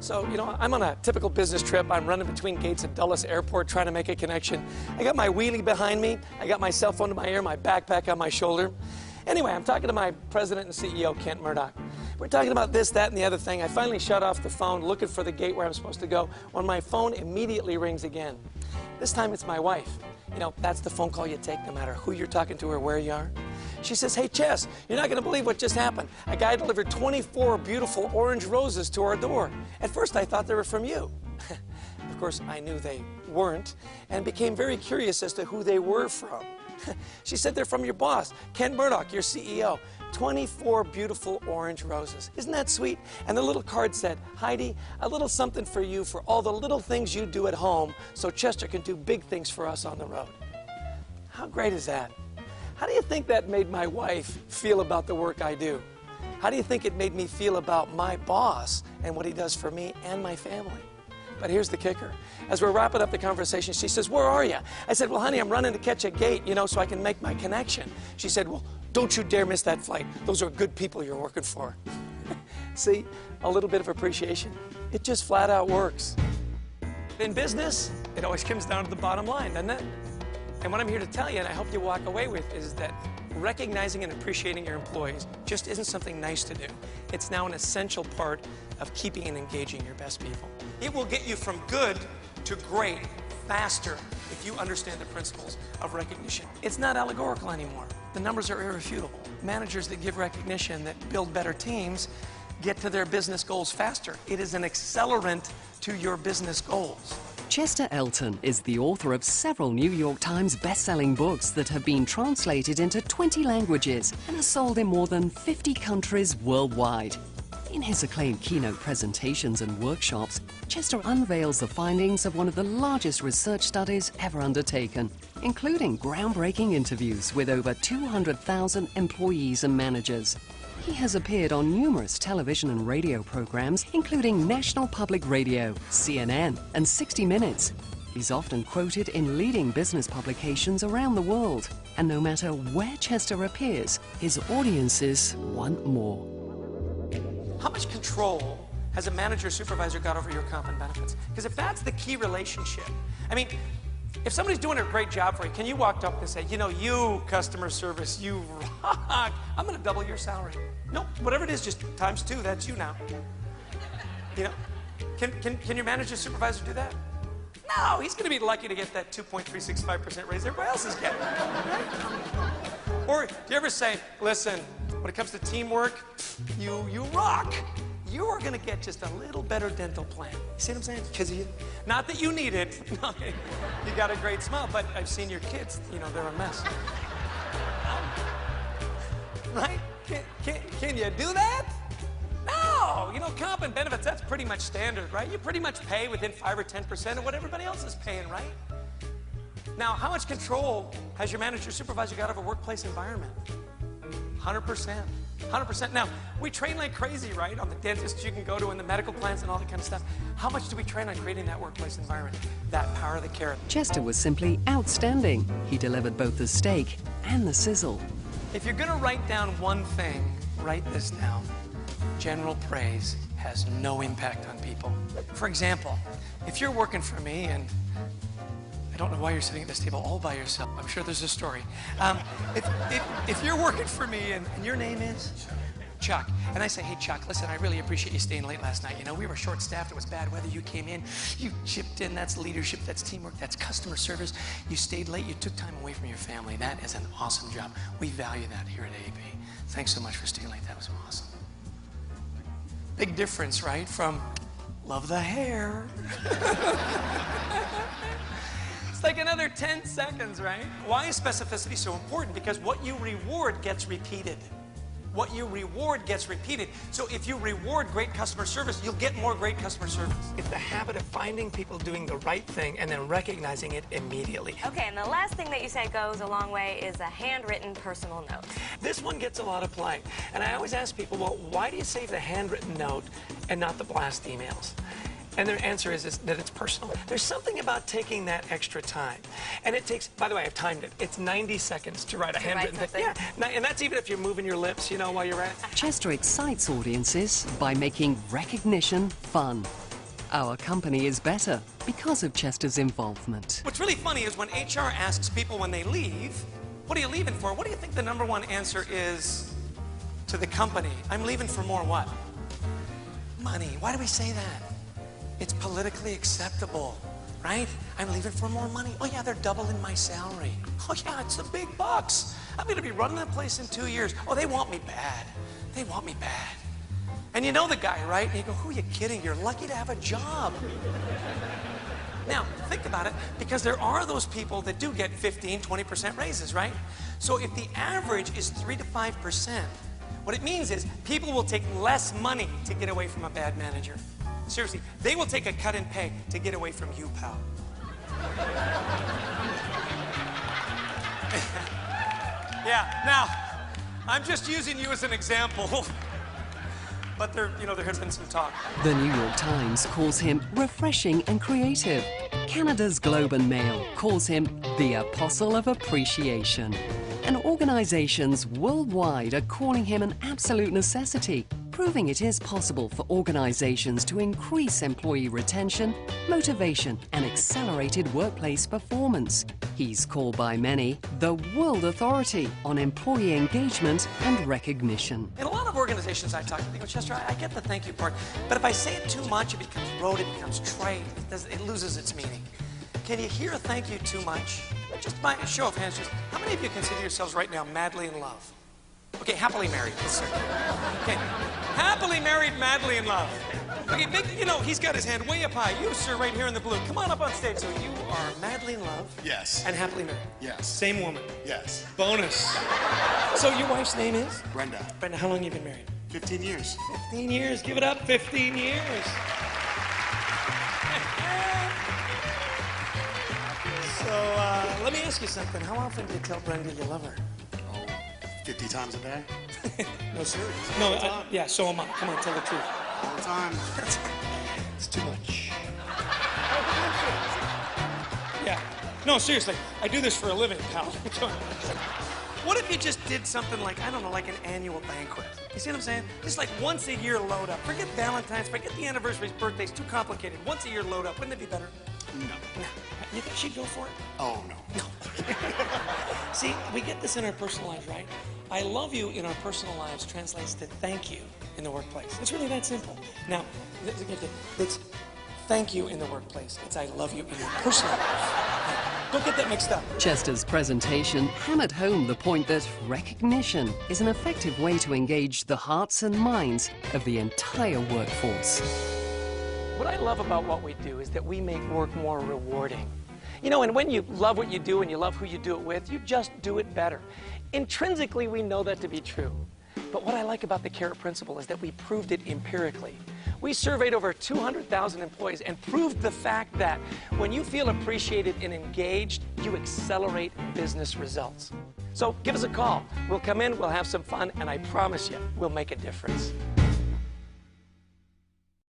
So, I'm on a typical business trip. I'm running between gates at Dulles Airport trying to make a connection. I got my wheelie behind me. I got my cell phone to my ear, my backpack on my shoulder. Anyway, I'm talking to my president and CEO, Kent Murdoch. We're talking about this, that, and the other thing. I finally shut off the phone, looking for the gate where I'm supposed to go, when my phone immediately rings again. This time it's my wife. That's the phone call you take no matter who you're talking to or where you are. She says, "Hey, Chess, you're not going to believe what just happened. A guy delivered 24 beautiful orange roses to our door. At first, I thought they were from you." Of course, I knew they weren't and became very curious as to who they were from. She said, "They're from your boss, Kent Murdoch, your CEO. 24 beautiful orange roses. Isn't that sweet?" And the little card said, "Heidi, a little something for you for all the little things you do at home so Chester can do big things for us on the road." How great is that? How do you think that made my wife feel about the work I do? How do you think it made me feel about my boss and what he does for me and my family? But here's the kicker. As we're wrapping up the conversation, she says, "Where are you?" I said, "Well, honey, I'm running to catch a gate, so I can make my connection." She said, "Well, don't you dare miss that flight. Those are good people you're working for." See, a little bit of appreciation. It just flat out works. In business, it always comes down to the bottom line, doesn't it? And what I'm here to tell you, and I hope you walk away with, is that recognizing and appreciating your employees just isn't something nice to do. It's now an essential part of keeping and engaging your best people. It will get you from good to great faster if you understand the principles of recognition. It's not allegorical anymore. The numbers are irrefutable. Managers that give recognition, that build better teams, get to their business goals faster. It is an accelerant to your business goals. Chester Elton is the author of several New York Times best-selling books that have been translated into 20 languages and are sold in more than 50 countries worldwide. In his acclaimed keynote presentations and workshops, Chester unveils the findings of one of the largest research studies ever undertaken, including groundbreaking interviews with over 200,000 employees and managers. He has appeared on numerous television and radio programs, including National Public Radio, CNN, and 60 Minutes. He's often quoted in leading business publications around the world. And no matter where Chester appears, his audiences want more. How much control has a manager or supervisor got over your comp and benefits? Because if that's the key relationship, if somebody's doing a great job for you, can you walk up and say, "You, customer service, you rock. I'm going to double your salary." No, whatever it is, just times 2, that's you now. Can your manager supervisor do that? No, he's going to be lucky to get that 2.365% raise everybody else is getting. Right? Or do you ever say, "Listen, when it comes to teamwork, you rock. You are going to get just a little better dental plan." You see what I'm saying? Because of you. Not that you need it. No, you got a great smile, but I've seen your kids. They're a mess. Right? Can you do that? No. Comp and benefits, that's pretty much standard, right? You pretty much pay within 5 or 10% of what everybody else is paying, right? Now, how much control has your manager or supervisor got over workplace environment? 100%. 100%. Now, we train like crazy, right? On the dentist you can go to and the medical plans and all that kind of stuff. How much do we train on creating that workplace environment? That power of the carrot. Chester was simply outstanding. He delivered both the steak and the sizzle. If you're going to write down one thing, write this down. General praise has no impact on people. For example, if you're working for me and I don't know why you're sitting at this table all by yourself. I'm sure there's a story. If you're working for me and your name is Chuck, and I say, "Hey, Chuck, listen, I really appreciate you staying late last night. We were short-staffed. It was bad weather. You came in. You chipped in. That's leadership. That's teamwork. That's customer service. You stayed late. You took time away from your family. That is an awesome job. We value that here at AP. Thanks so much for staying late. That was awesome." Big difference, right? From "Love the hair." It's like another 10 seconds, right? Why is specificity so important? Because what you reward gets repeated. What you reward gets repeated. So if you reward great customer service, you'll get more great customer service. It's the habit of finding people doing the right thing and then recognizing it immediately. Okay, and the last thing that you say goes a long way is a handwritten personal note. This one gets a lot of play. And I always ask people, well, why do you save the handwritten note and not the blast emails? And their answer is that it's personal. There's something about taking that extra time. And it takes, by the way, I've timed it. It's 90 seconds to write a handwritten thing. Yeah, and that's even if you're moving your lips, while you're at it. Chester excites audiences by making recognition fun. Our company is better because of Chester's involvement. What's really funny is when HR asks people when they leave, what are you leaving for? What do you think the #1 answer is to the company? I'm leaving for more what? Money. Why do we say that? It's politically acceptable, right? I'm leaving for more money. Oh yeah, they're doubling my salary. Oh yeah, it's the big bucks. I'm gonna be running that place in 2 years. Oh, they want me bad. They want me bad. And you know the guy, right? And you go, who are you kidding? You're lucky to have a job. Now, think about it, because there are those people that do get 15, 20% raises, right? So if the average is 3 to 5%, what it means is people will take less money to get away from a bad manager. Seriously, they will take a cut in pay to get away from you, pal. Yeah, now, I'm just using you as an example. But there has been some talk. The New York Times calls him refreshing and creative. Canada's Globe and Mail calls him the apostle of appreciation. And organizations worldwide are calling him an absolute necessity, proving it is possible for organizations to increase employee retention, motivation, and accelerated workplace performance. He's called by many the world authority on employee engagement and recognition. In a lot of organizations I've talked to, they go, Chester, I get the thank you part, but if I say it too much, it becomes rote, it becomes trite, it loses its meaning. Can you hear a thank you too much? Just by a show of hands, just how many of you consider yourselves right now madly in love? Okay, happily married. Yes, sir. Okay, happily married, madly in love. Okay, big, he's got his hand way up high. You, sir, right here in the blue. Come on up on stage. So you are madly in love? Yes. And happily married? Yes. Same woman? Yes. Bonus. So your wife's name is? Brenda. Brenda, how long have you been married? 15 years. 15 years. Give it up. 15 years. So, let me ask you something. How often do you tell Brenda you love her? 50 times a day. No, serious. No, yeah, so am I. Come on, tell the truth. All the time. It's too much. Yeah. No, seriously. I do this for a living, pal. What if you just did something like, I don't know, like an annual banquet? You see what I'm saying? Just like once a year load up. Forget Valentine's, forget the anniversaries, birthdays, too complicated. Once a year load up. Wouldn't it be better? No. You think she'd go for it? Oh, no. No. See, we get this in our personal lives, right? I love you in our personal lives translates to thank you in the workplace. It's really that simple. Now, it's thank you in the workplace. It's I love you in your personal life. Don't get that mixed up. Chester's presentation hammered home the point that recognition is an effective way to engage the hearts and minds of the entire workforce. What I love about what we do is that we make work more rewarding. And when you love what you do and you love who you do it with, you just do it better. Intrinsically, we know that to be true. But what I like about the carrot principle is that we proved it empirically. We surveyed over 200,000 employees and proved the fact that when you feel appreciated and engaged, you accelerate business results. So give us a call. We'll come in, we'll have some fun, and I promise you, we'll make a difference.